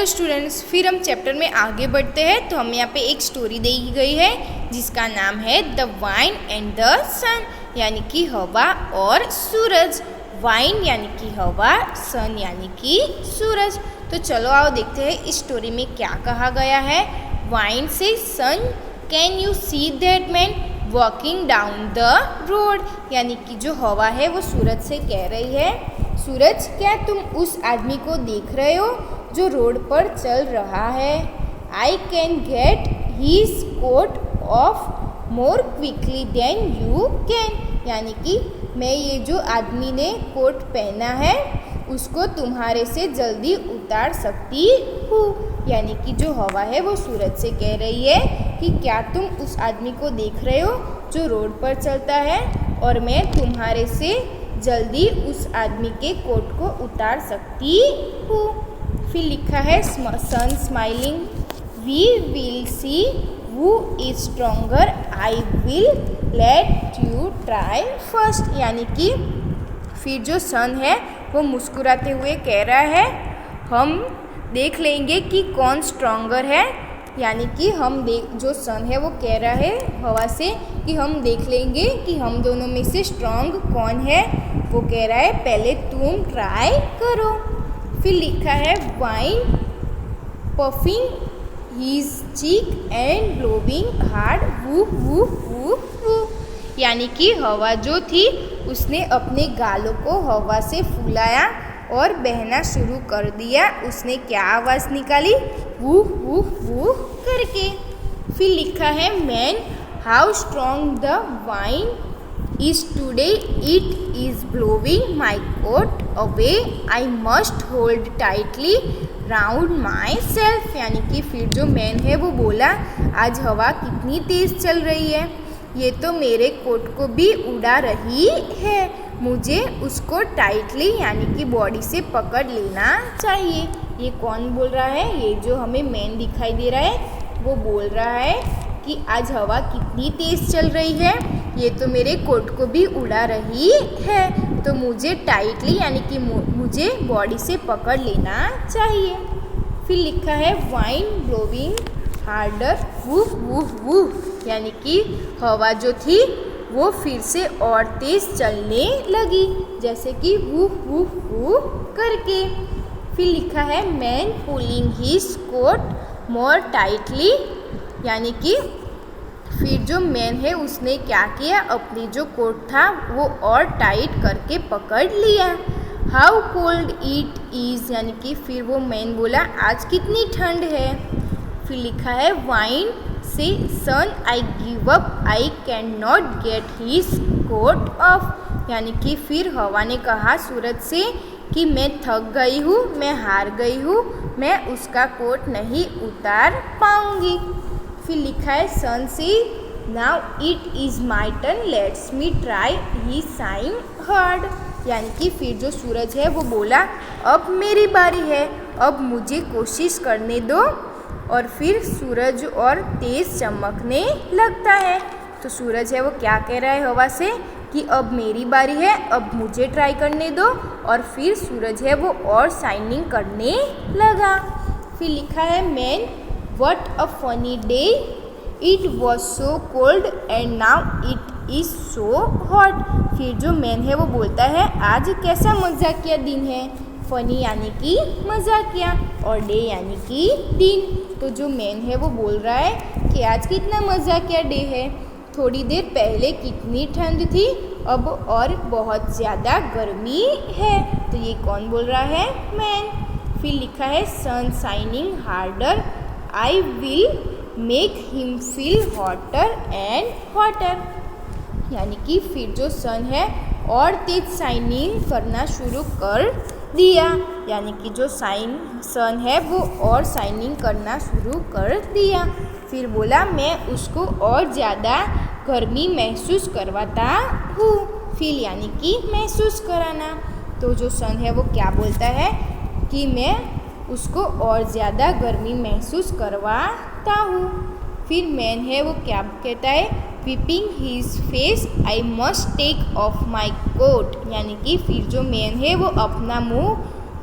Students, फिर हम chapter में आगे बढ़ते हैं। तो हमें यहाँ पे एक स्टोरी दी गई है जिसका नाम है the wind and the sun, यानी कि हवा और सूरज। वाइन यानी कि हवा, सन यानी कि सूरज। तो चलो आओ देखते हैं इस स्टोरी में क्या कहा गया है। वाइन से sun, can you see that man walking down the road, यानी कि जो हवा है वो सूरज से कह रही है, सूरज क्या तुम उस आदमी को देख रहे हो जो रोड पर चल रहा है। I can get his coat off more quickly than you can, यानी कि मैं ये जो आदमी ने कोट पहना है उसको तुम्हारे से जल्दी उतार सकती हूँ। यानी कि जो हवा है वो सूरज से कह रही है कि क्या तुम उस आदमी को देख रहे हो जो रोड पर चलता है, और मैं तुम्हारे से जल्दी उस आदमी के कोट को उतार सकती हूँ। फिर लिखा है sun smiling, we will see who is stronger, I will let you try first, यानी कि फिर जो सन है वो मुस्कुराते हुए कह रहा है हम देख लेंगे कि कौन स्ट्रोंगर है, यानी कि जो सन है वो कह रहा है हवा से कि हम देख लेंगे कि हम दोनों में से स्ट्रॉन्ग कौन है। वो कह रहा है पहले तुम ट्राई करो। फिर लिखा है wind puffing his cheek and blowing hard woo woo woo woo, यानी कि हवा जो थी उसने अपने गालों को हवा से फुलाया और बहना शुरू कर दिया। उसने क्या आवाज़ निकाली, वू वू वू करके। फिर लिखा है man how strong the wind is today, it is blowing my coat away, I must hold tightly round myself, यानी कि फिर जो मैन है वो बोला आज हवा कितनी तेज़ चल रही है, ये तो मेरे कोट को भी उड़ा रही है, मुझे उसको टाइटली यानी कि बॉडी से पकड़ लेना चाहिए। ये कौन बोल रहा है, ये जो हमें मैन दिखाई दे रहा है वो बोल रहा है कि आज हवा कितनी तेज़ चल रही है, ये तो मेरे कोट को भी उड़ा रही है, तो मुझे टाइटली यानी कि मुझे बॉडी से पकड़ लेना चाहिए। फिर लिखा है वाइन ब्लोविंग हार्डर वू वू वू, यानी कि हवा जो थी वो फिर से और तेज़ चलने लगी, जैसे कि वू वू वू करके। फिर लिखा है मैन पुलिंग हिज कोट मोर टाइटली, यानी कि फिर जो मैन है उसने क्या किया, अपनी जो कोट था वो और टाइट करके पकड़ लिया। हाउ कोल्ड इट इज़, यानी कि फिर वो मैन बोला आज कितनी ठंड है। फिर लिखा है वाइन से सन I give up, I can not get his coat off, यानी कि फिर हवा ने कहा सूरज से कि मैं थक गई हूँ, मैं हार गई हूँ, मैं उसका कोट नहीं उतार पाऊँगी। फिर लिखा है सन से now it is my turn, let's me try he shine hard, यानी कि फिर जो सूरज है वो बोला अब मेरी बारी है, अब मुझे कोशिश करने दो, और फिर सूरज और तेज़ चमकने लगता है। तो सूरज है वो क्या कह रहा है हवा से कि अब मेरी बारी है, अब मुझे ट्राई करने दो, और फिर सूरज है वो और शाइनिंग करने लगा। फिर लिखा है man what a funny day, it was so cold and now it is so hot, फिर जो मैन है वो बोलता है आज कैसा मजाकिया दिन है, फ़नी यानी कि मजाकिया और डे यानी कि दिन। तो जो मैन है वो बोल रहा है कि आज कितना मजाकिया डे है, थोड़ी देर पहले कितनी ठंड थी, अब और बहुत ज़्यादा गर्मी है। तो ये कौन बोल रहा है, मैन। फिर लिखा है sun shining harder, I will make him feel hotter and hotter, यानी कि फिर जो सन है और तेज शाइनिंग करना शुरू कर दिया, यानी कि जो सन है वो और शाइनिंग करना शुरू कर दिया। फिर बोला मैं उसको और ज़्यादा गर्मी महसूस करवाता हूँ, फील यानी कि महसूस कराना। तो जो सन है वो क्या बोलता है कि मैं उसको और ज़्यादा गर्मी महसूस करवाता हूँ। फिर मैन है वो क्या कहता है, wiping his face, I must take off my coat, यानी कि फिर जो मैन है वो अपना मुंह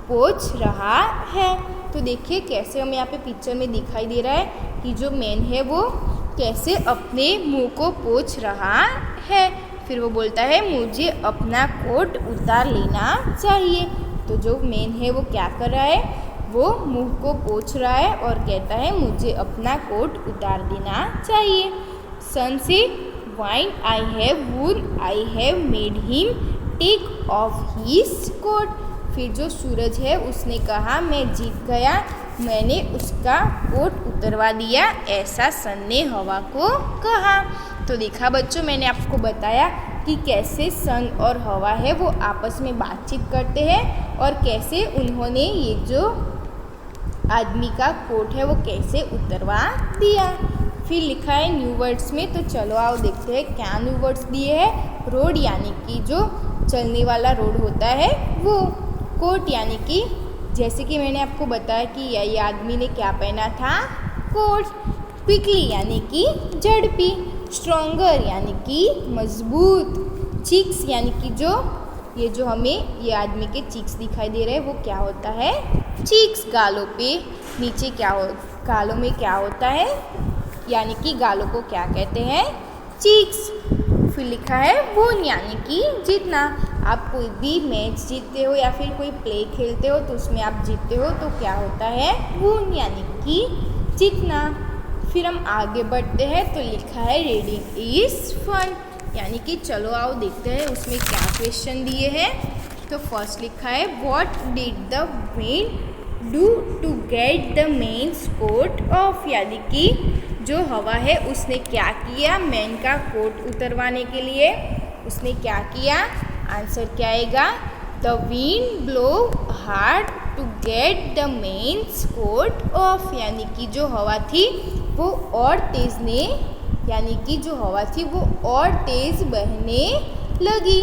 पोंछ रहा है। तो देखिए कैसे हमें यहाँ पे पिक्चर में दिखाई दे रहा है कि जो मैन है वो कैसे अपने मुंह को पोंछ रहा है। फिर वो बोलता है मुझे अपना कोट उतार लेना चाहिए। तो जो मैन है वो क्या कर रहा है, वो मुंह को पोंछ रहा है और कहता है मुझे अपना कोट उतार देना चाहिए। सन से wind I have won I have made him take off his coat. फिर जो सूरज है उसने कहा मैं जीत गया, मैंने उसका कोट उतरवा दिया, ऐसा सन ने हवा को कहा। तो देखा बच्चों, मैंने आपको बताया कि कैसे सन और हवा है वो आपस में बातचीत करते हैं और कैसे उन्होंने ये जो आदमी का कोट है वो कैसे उतरवा दिया। फिर लिखा है न्यू वर्ड्स में, तो चलो आओ देखते हैं क्या न्यू वर्ड्स दिए हैं। रोड यानी कि जो चलने वाला रोड होता है वो। कोट यानी कि जैसे कि मैंने आपको बताया कि ये आदमी ने क्या पहना था, कोट। क्विकली यानी कि झड़पी। स्ट्रॉन्गर यानी कि मजबूत। चिक्स यानी कि जो हमें ये आदमी के चिक्स दिखाई दे रहे हैं वो क्या होता है, चिक्स। गालों पे नीचे गालों में क्या होता है, यानी कि गालों को क्या कहते हैं, चिक्स। फिर लिखा है वून यानी कि जीतना। आप कोई भी मैच जीतते हो या फिर कोई प्ले खेलते हो तो उसमें आप जीतते हो तो क्या होता है, वून यानी कि जीतना। फिर हम आगे बढ़ते हैं तो लिखा है रीडिंग इज़ फन, यानी कि चलो आओ देखते हैं उसमें क्या क्वेश्चन दिए हैं। तो फर्स्ट लिखा है what did the wind do to get the man's coat off, यानी कि जो हवा है उसने क्या किया मैन का कोट उतरवाने के लिए, उसने क्या किया। आंसर क्या आएगा, the wind blow hard to get the man's coat off, यानी कि जो हवा थी वो और तेज़ ने, यानी कि जो हवा थी वो और तेज़ बहने लगी।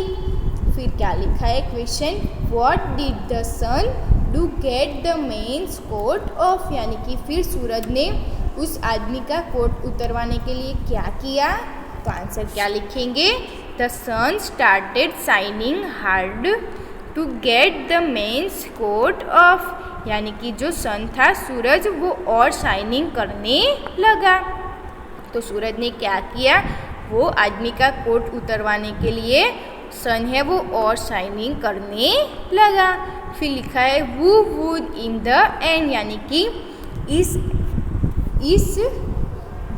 फिर क्या लिखा है question, what did the sun do get the man's coat off, यानी कि फिर सूरज ने उस आदमी का कोट उतरवाने के लिए क्या किया। तो आंसर क्या लिखेंगे, the sun started shining hard to get the man's coat off, यानी कि जो सन था सूरज वो और शाइनिंग करने लगा। तो सूरज ने क्या किया, वो आदमी का कोट उतरवाने के लिए सन है वो और शाइनिंग करने लगा। फिर लिखा है वू वुड इन द एंड, यानी कि इस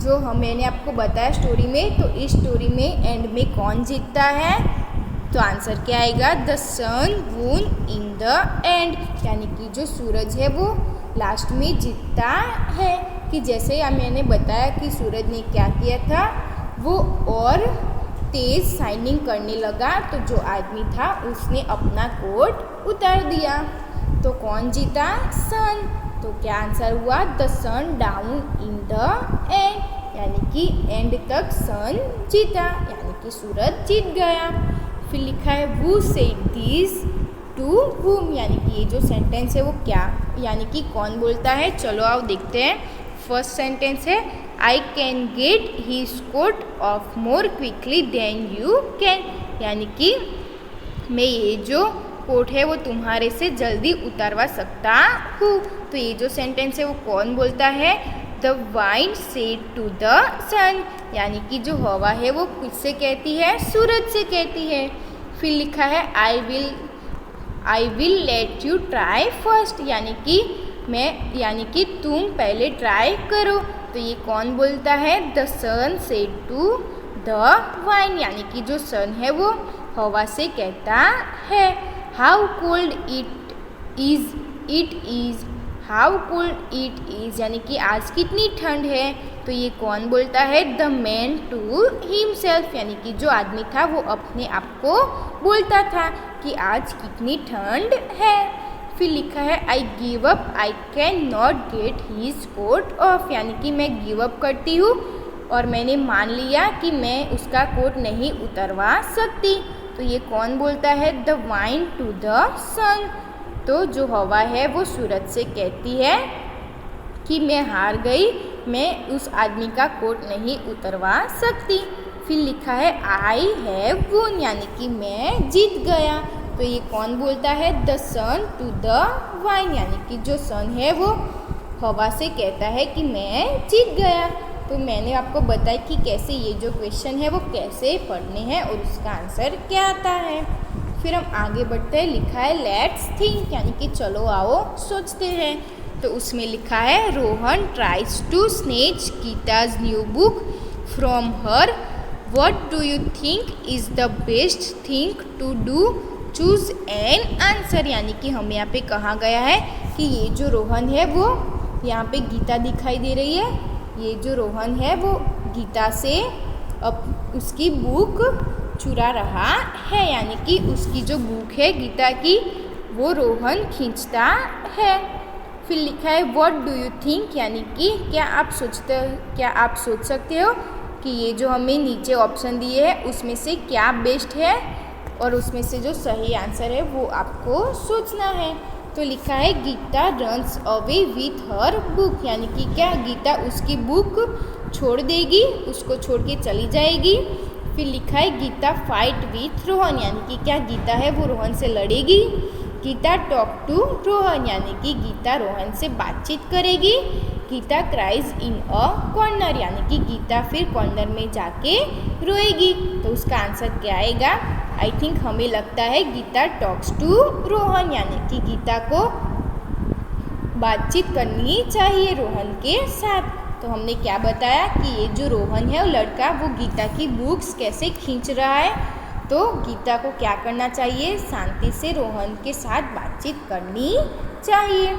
जो मैंने आपको बताया स्टोरी में, तो इस स्टोरी में एंड में कौन जीतता है। तो आंसर क्या आएगा, the sun won in the end, यानी कि जो सूरज है वो लास्ट में जीतता है। कि जैसे मैंने बताया कि सूरज ने क्या किया था, वो और तेज़ शाइनिंग करने लगा, तो जो आदमी था उसने अपना कोट उतार दिया। तो कौन जीता, सन। तो क्या आंसर हुआ, the sun down in the end, यानी कि एंड तक सन जीता, यानी कि सूरज जीत गया। फिर लिखा है who said this to whom, यानी कि ये जो सेंटेंस है वो क्या, यानी कि कौन बोलता है। चलो आओ देखते हैं। फर्स्ट सेंटेंस है I can get his coat off more quickly than you can, यानी कि मैं ये जो कोट है वो तुम्हारे से जल्दी उतारवा सकता हूँ। तो ये जो सेंटेंस है वो कौन बोलता है, the wind said to the sun, यानी कि जो हवा है वो किससे कहती है, सूरज से कहती है। फिर लिखा है आई will let you try first, यानी कि तुम पहले ट्राई करो। तो ये कौन बोलता है, the sun said to the wind, यानी कि जो सन है वो हवा से कहता है। How cold it is, how cold it is, यानी कि आज कितनी ठंड है। तो ये कौन बोलता है, द मैन टू हिमसेल्फ, यानी कि जो आदमी था वो अपने आप को बोलता था कि आज कितनी ठंड है। फिर लिखा है I give up, I can not get his coat off, यानी कि मैं गिव अप करती हूँ और मैंने मान लिया कि मैं उसका कोट नहीं उतरवा सकती। तो ये कौन बोलता है, द वाइंड टू द सन, तो जो हवा है वो सूरज से कहती है कि मैं हार गई, मैं उस आदमी का कोट नहीं उतरवा सकती। फिर लिखा है आई हैव वून, यानी कि मैं जीत गया। तो ये कौन बोलता है? The sun to the wind, यानी कि जो सन है वो हवा से कहता है कि मैं जीत गया। तो मैंने आपको बताया कि कैसे ये जो क्वेश्चन है वो कैसे पढ़ने हैं और उसका आंसर क्या आता है। फिर हम आगे बढ़ते हैं। लिखा है लेट्स थिंक, यानी कि चलो आओ सोचते हैं। तो उसमें लिखा है Rohan tries to snatch Geeta's new book from her. What do you think is the best thing to do? Choose an answer, यानी कि हमें यहाँ पे कहा गया है कि ये जो रोहन है वो, यहाँ पे गीता दिखाई दे रही है, ये जो रोहन है वो गीता से अब उसकी बुक चुरा रहा है, यानी कि उसकी जो बुक है गीता की वो रोहन खींचता है। फिर लिखा है व्हाट डू यू थिंक, यानी कि क्या आप सोच सकते हो कि ये जो हमें नीचे ऑप्शन दिए हैं उसमें से क्या बेस्ट है, और उसमें से जो सही आंसर है वो आपको सोचना है। तो लिखा है Geeta runs away with her book, यानी कि क्या गीता उसकी बुक छोड़ देगी, उसको छोड़ के चली जाएगी। फिर लिखा है गीता फाइट विथ रोहन, यानी कि क्या गीता है वो रोहन से लड़ेगी। गीता टॉक टू रोहन, यानी कि गीता रोहन से बातचीत करेगी। Geeta cries in a corner, यानी कि गीता फिर कॉर्नर में जाके रोएगी। तो उसका आंसर क्या आएगा? आई थिंक हमें लगता है गीता टॉक्स टू रोहन, यानी कि गीता को बातचीत करनी चाहिए रोहन के साथ। तो हमने क्या बताया कि ये जो रोहन है वो लड़का वो गीता की बुक्स कैसे खींच रहा है। तो गीता को क्या करना चाहिए? शांति से रोहन के साथ बातचीत करनी चाहिए।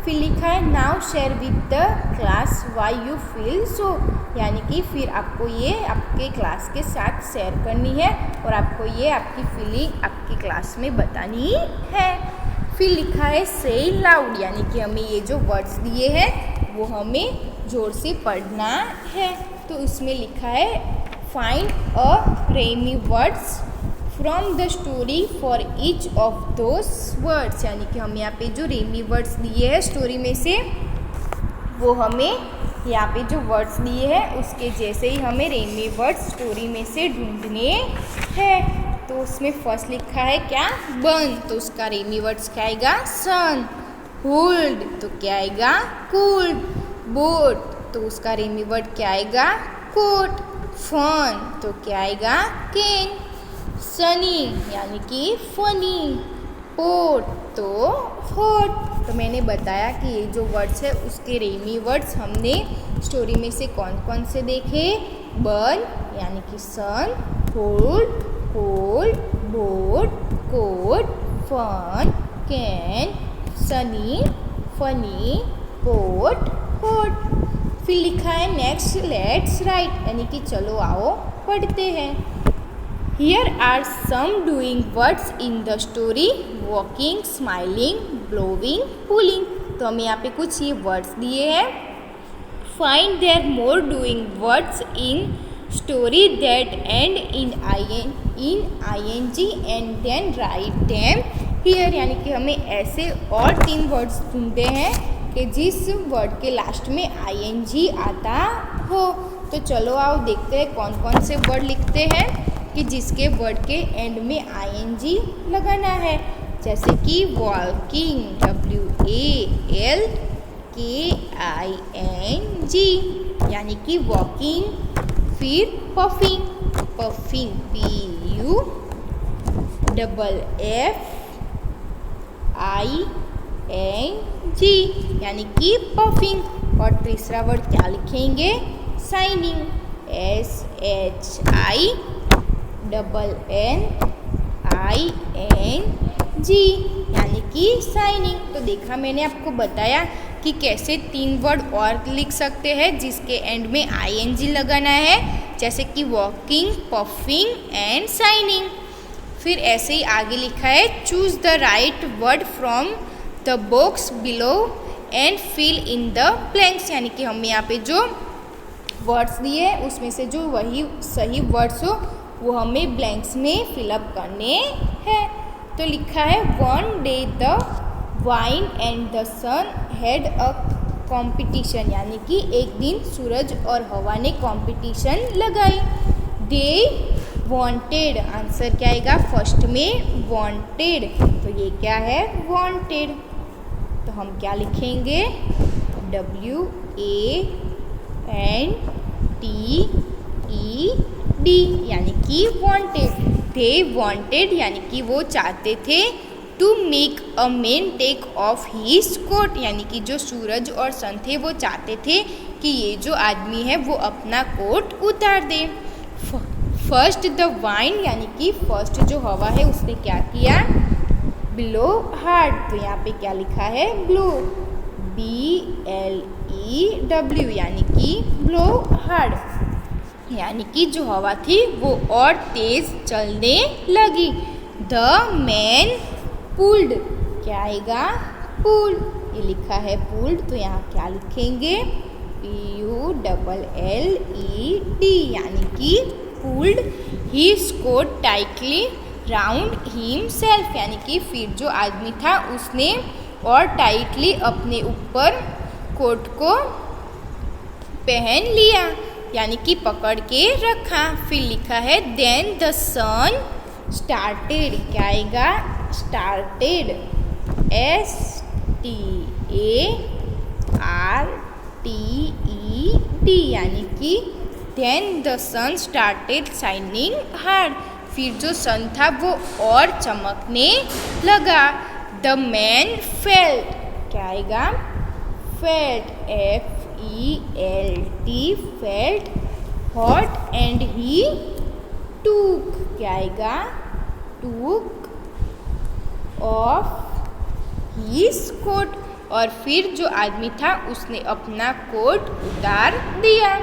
फिर लिखा है now share with the class why you feel so, यानी कि फिर आपको ये आपके क्लास के साथ शेयर करनी है और आपको ये आपकी फीलिंग आपकी क्लास में बतानी है। फिर लिखा है से लाउड, यानी कि हमें ये जो वर्ड्स दिए हैं वो हमें जोर से पढ़ना है। तो उसमें लिखा है find a rhyming words from the story for each of those words, यानी कि हम यहाँ पे जो रेमी वर्ड्स दिए हैं स्टोरी में से वो हमें यहाँ पे जो वर्ड्स दिए हैं उसके जैसे ही हमें रेमी वर्ड्स स्टोरी में से ढूंढने हैं। तो उसमें फर्स्ट लिखा है क्या? बर्न, तो उसका रेमी वर्ड्स क्या आएगा? सन। होल्ड तो क्या आएगा? कोल्ड। बोट तो उसका रेमी वर्ड क्या आएगा? कोट। फन तो क्या आएगा? केन। सनी यानी कि फनी। पोट तो हॉट। तो मैंने बताया कि ये जो वर्ड्स है उसके रेमी वर्ड्स हमने स्टोरी में से कौन कौन से देखे? बर्न यानी कि sun, hold, cold, boat, coat, fun, can, sunny, funny, pot, hot. फिर लिखा है नेक्स्ट लेट्स राइट, यानी कि चलो आओ पढ़ते हैं। Here are some doing words in the story: walking, smiling, blowing, pulling। तो हमें यहाँ पे कुछ ये वर्ड्स दिए हैं। Find there more doing words in story that end in ing and then write them here। यानी कि हमें ऐसे और 3 वर्ड्स ढूंढते हैं कि जिस वर्ड के लास्ट में ing आता हो। तो चलो आओ देखते हैं कौन कौन से वर्ड लिखते हैं कि जिसके वर्ड के एंड में ing लगाना है। जैसे कि वॉकिंग, WALKING यानी कि वॉकिंग। फिर पफिंग, पफिंग PUFFING यानी कि पफिंग। और तीसरा वर्ड क्या लिखेंगे? साइनिंग, SHINNING यानी कि साइनिंग। तो देखा मैंने आपको बताया कि कैसे 3 वर्ड और लिख सकते हैं जिसके एंड में ing लगाना है, जैसे कि वॉकिंग, पफिंग एंड साइनिंग। फिर ऐसे ही आगे लिखा है choose the right word from the box below and fill in the blanks, यानी कि हम यहाँ पे जो वर्ड्स दिए उसमें से जो वही सही वर्ड्स हो वो हमें ब्लैंक्स में फिलअप करने हैं। तो लिखा है one day the wind and the sun had a competition, यानी कि एक दिन सूरज और हवा ने कंपटीशन लगाई। दे वांटेड, आंसर क्या आएगा फर्स्ट में वांटेड, तो ये क्या है वांटेड। तो हम क्या लिखेंगे WANTED यानी कि वांटेड। दे वांटेड यानी कि वो चाहते थे to make a man take off his coat, यानी कि जो सूरज और सन थे वो चाहते थे कि ये जो आदमी है वो अपना कोट उतार दे। फर्स्ट द वाइंड यानी कि फर्स्ट जो हवा है उसने क्या किया ब्लो हार्ड, तो यहाँ पे क्या लिखा है ब्लो BLEW यानी कि ब्लो हार्ड, यानी कि जो हवा थी वो और तेज चलने लगी। द मैन पुल्ड, क्या आएगा पुल्ड, ये लिखा है पुल्ड, तो यहाँ क्या लिखेंगे PULLED यानी कि pulled his coat tightly round himself, यानी कि फिर जो आदमी था उसने और टाइटली अपने ऊपर कोट को पहन लिया, यानी कि पकड़ के रखा। फिर लिखा है देन द सन स्टार्टेड, क्या आएगा स्टार्टेड STARTED यानी कि then the sun started shining hard, फिर जो सन था वो और चमकने लगा। द मैन फेल्ट, क्या आएगा felt FELT felt hot and he टूक, क्या आएगा टूक ऑफ हिज कोट, और फिर जो आदमी था उसने अपना कोट उतार दिया।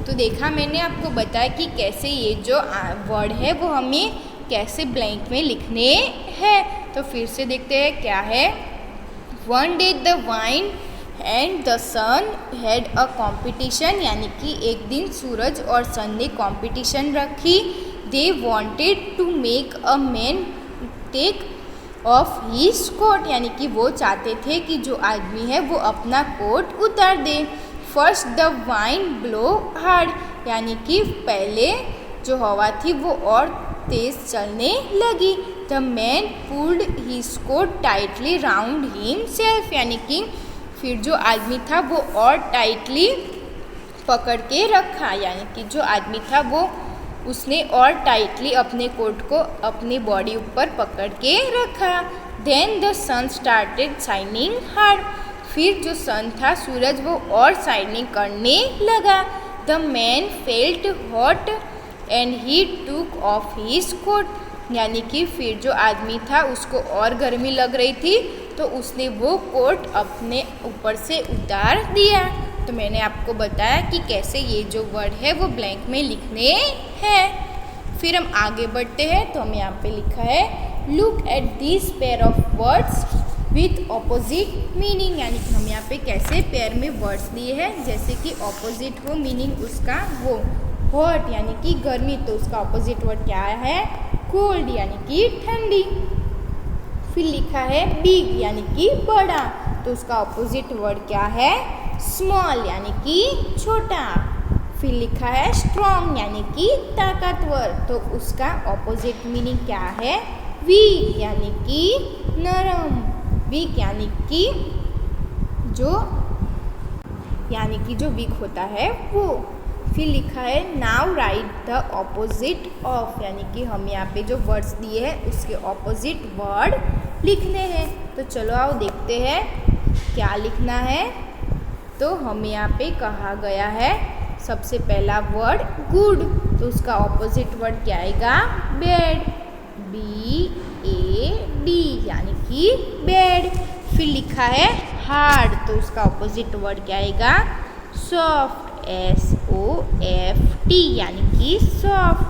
तो देखा मैंने आपको बताया कि कैसे ये जो वर्ड है वो हमें कैसे ब्लैंक में लिखने हैं। तो फिर से देखते हैं क्या है। One day the wind and the sun had a competition, यानी कि एक दिन सूरज और सन ने कॉम्पिटिशन रखी। They wanted to make a man take off his coat, यानी कि वो चाहते थे कि जो आदमी है वो अपना कोट उतार दे। First the wind blow hard, यानी कि पहले जो हवा थी वो और तेज चलने लगी। The man pulled his coat tightly round himself, यानी कि फिर जो आदमी था वो और टाइटली पकड़ के रखा, यानी कि जो आदमी था वो उसने और टाइटली अपने कोट को अपनी बॉडी ऊपर पकड़ के रखा। Then the sun started shining hard, फिर जो सन था सूरज वो और शाइनिंग करने लगा। The man felt hot and he टूक ऑफ हिज कोट, यानी कि फिर जो आदमी था उसको और गर्मी लग रही थी तो उसने वो कोट अपने ऊपर से उतार दिया। तो मैंने आपको बताया कि कैसे ये जो वर्ड है वो ब्लैंक में लिखने हैं। फिर हम आगे बढ़ते हैं। तो हम यहाँ पे लिखा है look at this pair of words with opposite meaning, यानी कि हम यहाँ पे कैसे पेयर में वर्ड्स लिए हैं, जैसे कि ऑपोजिट हो मीनिंग उसका वो हॉट यानी कि गर्मी, तो उसका ऑपोजिट वर्ड क्या है कोल्ड यानी कि ठंडी। फिर लिखा है बिग यानी कि बड़ा, तो उसका ऑपोजिट वर्ड क्या है स्मॉल यानी कि छोटा। फिर लिखा है स्ट्रॉन्ग यानी कि ताकतवर, तो उसका ऑपोजिट मीनिंग क्या है वीक यानी कि नरम। वीक यानी कि जो वीक होता है वो। फिर लिखा है now right the opposite of, यानी कि हम यहाँ पे जो वर्ड्स दिए हैं उसके ऑपोजिट वर्ड लिखने हैं। तो चलो आओ देखते हैं क्या लिखना है। तो हमें यहाँ पे कहा गया है सबसे पहला वर्ड गुड, तो उसका ऑपोजिट वर्ड क्या आएगा बैड BAD यानी कि बैड। फिर लिखा है हार्ड, तो उसका ऑपोजिट वर्ड क्या आएगा सॉफ्ट SOFT यानी कि सॉफ्ट।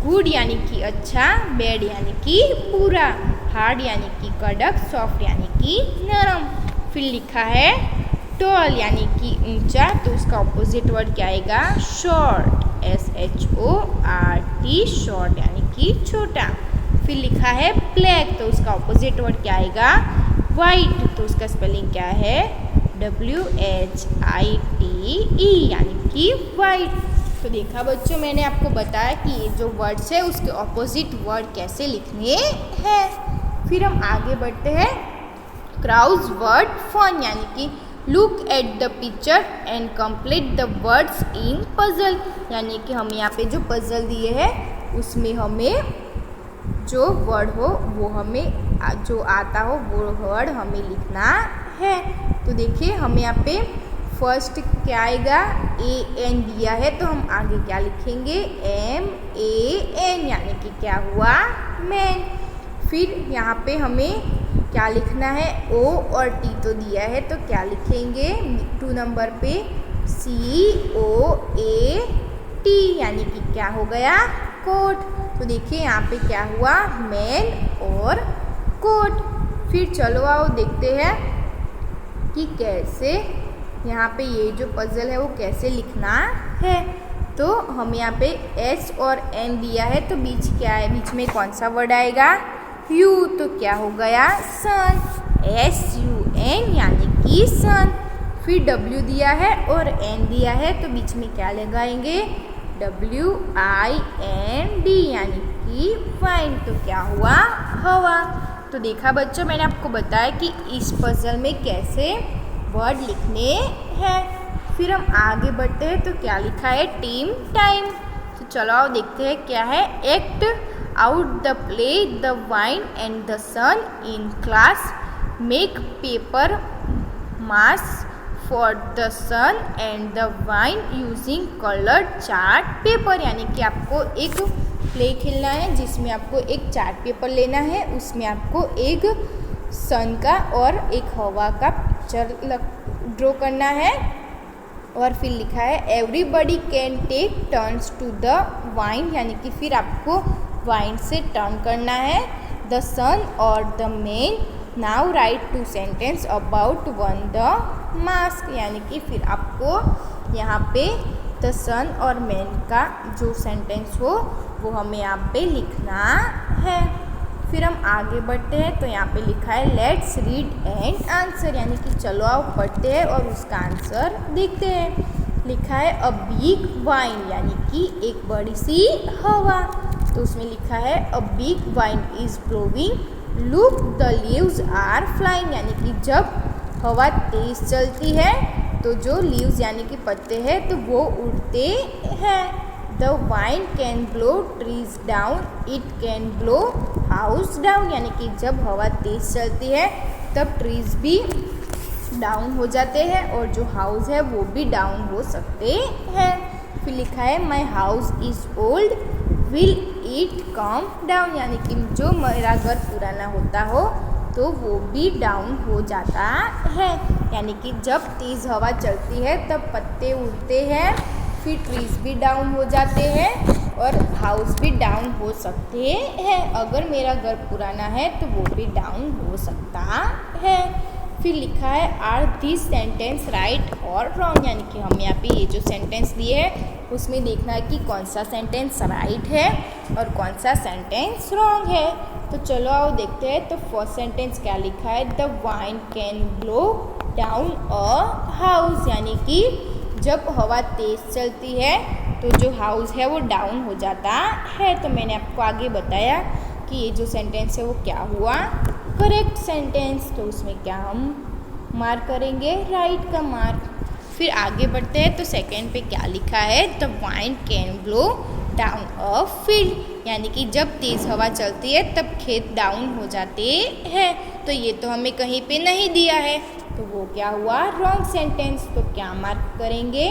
गुड यानी कि अच्छा, बैड यानी कि बुरा, हार्ड यानी कि कड़क, सॉफ्ट यानी कि नरम। फिर लिखा है टॉल यानी कि ऊंचा, तो उसका ऑपोजिट वर्ड क्या आएगा शॉर्ट SHORT शॉर्ट यानी कि छोटा। फिर लिखा है ब्लैक, तो उसका ऑपोजिट वर्ड क्या आएगा वाइट, तो उसका स्पेलिंग क्या है WHITE यानी कि वाइट। तो देखा बच्चों, मैंने आपको बताया कि ये जो वर्ड्स है उसके ऑपोजिट वर्ड कैसे लिखने हैं। फिर हम आगे बढ़ते हैं। क्राउज वर्ड फन, यानी कि look at the picture and complete the words in puzzle, यानी कि हम यहाँ पे जो पजल दिए हैं उसमें हमें जो वर्ड हो वो हमें जो आता हो वो वर्ड हमें लिखना है। तो देखिए हमें यहाँ पे फर्स्ट क्या आएगा, AN दिया है, तो हम आगे क्या लिखेंगे, MAN, यानी कि क्या हुआ, मैन। फिर यहाँ पे हमें क्या लिखना है, O और T तो दिया है, तो क्या लिखेंगे 2 नंबर पे COAT, यानी कि क्या हो गया, कोट। तो देखिए यहाँ पे क्या हुआ, मैन और कोट। फिर चलो आओ देखते हैं कि कैसे यहाँ पे ये जो पजल है वो कैसे लिखना है। तो हमें यहाँ पे S और N दिया है, तो बीच क्या है, बीच में कौन सा वर्ड आएगा, U, तो क्या हो गया, सन, SUN, यानी कि सन। फिर W दिया है और N दिया है, तो बीच में क्या लगाएंगे, WIND, यानी कि वाइंड, तो क्या हुआ, हवा। तो देखा बच्चों, मैंने आपको बताया कि इस पजल में कैसे वर्ड लिखने हैं। फिर हम आगे बढ़ते हैं, तो क्या लिखा है, टीम टाइम। तो चलो आओ देखते हैं क्या है, act out the play the wind and the sun in class, make paper mask for the sun and the wind using coloured chart paper, यानी कि आपको एक प्ले खेलना है जिसमें आपको एक चार्ट पेपर लेना है, उसमें आपको एक सन का और एक हवा का पिक्चर ड्रॉ करना है। और फिर लिखा है everybody can take turns to the wind, यानी कि फिर आपको वाइन से टर्न करना है, द सन और the man now right 2 sentence about one the mask, यानी कि फिर आपको यहाँ पे द सन और मैन का जो सेंटेंस हो वो हमें यहाँ पे लिखना है। फिर हम आगे बढ़ते हैं, तो यहाँ पे लिखा है लेट्स रीड एंड आंसर, यानी कि चलो आओ पढ़ते हैं और उसका आंसर देखते हैं। लिखा है अ बिग वाइन, यानी कि एक बड़ी सी हवा। तो उसमें लिखा है a big wind is blowing, look the leaves are flying, यानी कि जब हवा तेज चलती है तो जो लीव्स यानी कि पत्ते हैं तो वो उड़ते हैं। The wine can blow trees down, it can blow house down, यानी कि जब हवा तेज चलती है तब ट्रीज भी डाउन हो जाते हैं और जो हाउस है वो भी डाउन हो सकते हैं। फिर लिखा है my house is old, will it come down, यानी कि जो मेरा घर पुराना होता हो तो वो भी डाउन हो जाता है। यानी कि जब तेज़ हवा चलती है तब पत्ते उड़ते हैं, फिर ट्रीज भी डाउन हो जाते हैं और हाउस भी डाउन हो सकते हैं। अगर मेरा घर पुराना है तो वो भी डाउन हो सकता है। फिर लिखा है आर दिस सेंटेंस राइट और रॉन्ग, यानी कि हम यहाँ पे ये जो सेंटेंस दिए है उसमें देखना है कि कौन सा सेंटेंस राइट है और कौन सा सेंटेंस रॉन्ग है। तो चलो आओ देखते हैं। तो फर्स्ट सेंटेंस क्या लिखा है, the wine can blow down a house, यानी कि जब हवा तेज चलती है तो जो हाउस है वो डाउन हो जाता है। तो मैंने आपको आगे बताया कि ये जो सेंटेंस है वो क्या हुआ, करेक्ट सेंटेंस। तो उसमें क्या हम मार्क करेंगे, राइट का मार्क। फिर आगे बढ़ते हैं तो सेकंड पे क्या लिखा है, the wine can blow down a field, यानी कि जब तेज़ हवा चलती है तब खेत डाउन हो जाते हैं। तो ये तो हमें कहीं पे नहीं दिया है, तो वो क्या हुआ, रॉन्ग सेंटेंस। तो क्या मार्क करेंगे,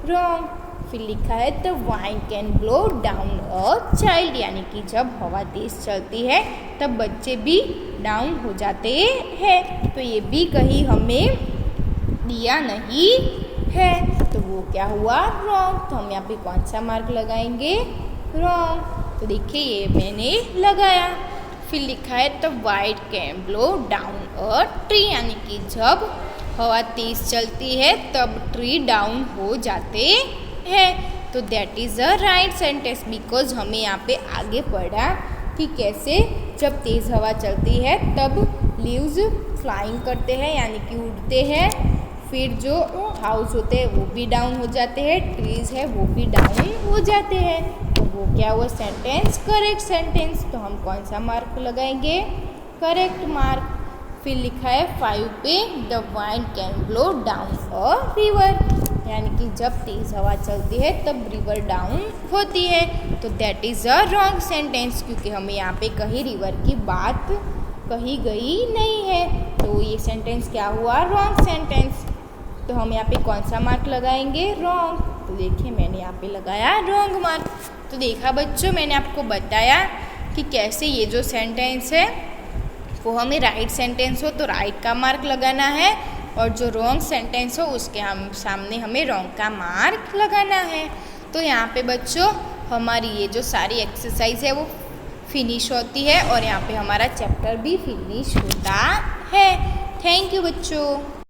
रॉन्ग। फिर लिखा है the wine can blow down a child, यानी कि जब हवा तेज़ चलती है तब बच्चे भी डाउन हो जाते हैं। तो ये भी कहीं हमें दिया नहीं है, तो वो क्या हुआ, रॉन्ग। तो हम यहाँ पे कौन सा मार्क लगाएंगे, रॉन्ग। तो देखिए ये मैंने लगाया। फिर लिखा है the wine can blow down a tree, यानी कि जब हवा तेज़ चलती है तब ट्री डाउन हो जाते हैं। तो that is a right sentence, because हमें यहाँ पे आगे पढ़ा कि कैसे जब तेज़ हवा चलती है तब लीव्स फ्लाइंग करते हैं, यानी कि उड़ते हैं, फिर जो हाउस होते हैं वो भी डाउन हो जाते हैं, ट्रीज है वो भी डाउन हो जाते हैं। तो वो क्या हुआ सेंटेंस? Correct sentence. तो हम कौन सा मार्क लगाएंगे? Correct mark. फिर लिखा है 5 पे the wind can blow down a river, यानी कि जब तेज़ हवा चलती है तब रिवर डाउन होती है। तो that is a wrong sentence, क्योंकि हमें यहाँ पे कहीं रिवर की बात कही गई नहीं है। तो ये सेंटेंस क्या हुआ? Wrong sentence. तो हम यहाँ पे कौन सा मार्क लगाएंगे? रॉन्ग। तो देखिए मैंने यहाँ पे लगाया रॉन्ग मार्क। तो देखा बच्चों, मैंने आपको बताया कि कैसे ये जो सेंटेंस है वो हमें राइट सेंटेंस हो तो राइट का मार्क लगाना है, और जो रॉन्ग सेंटेंस हो उसके हम सामने हमें रॉन्ग का मार्क लगाना है। तो यहाँ पे बच्चों हमारी ये जो सारी एक्सरसाइज है वो फिनिश होती है, और यहाँ पे हमारा चैप्टर भी फिनिश होता है। थैंक यू बच्चों।